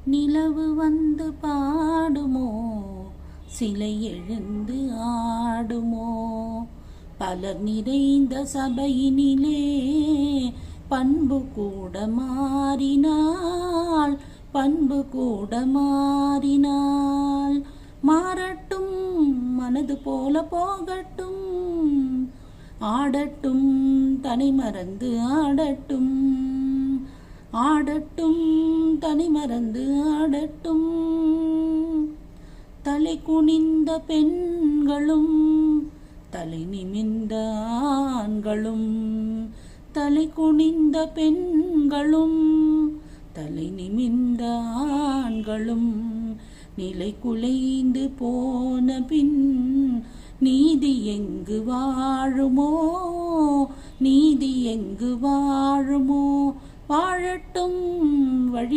நிலவு வந்து பாடுமோ, சிலை எழுந்து ஆடுமோ? பலர் நிறைந்த சபையினிலே பண்பு கூட மாறினாள், பண்பு கூட மாறினாள். மாறட்டும் மனது போல போகட்டும், ஆடட்டும் தனி மறந்து ஆடட்டும், ஆடட்டும் தனி மறந்து ஆடட்டும். தலை குனிந்த பெண்களும் தலை நிமிர்ந்த ஆண்களும், தலை குனிந்த பெண்களும் தலை நிமிர்ந்த ஆண்களும் நிலை குலைந்து போன பின் நீதி எங்கு வாழுமோ, நீதி எங்கு வாழுமோ? வாழட்டும் வழி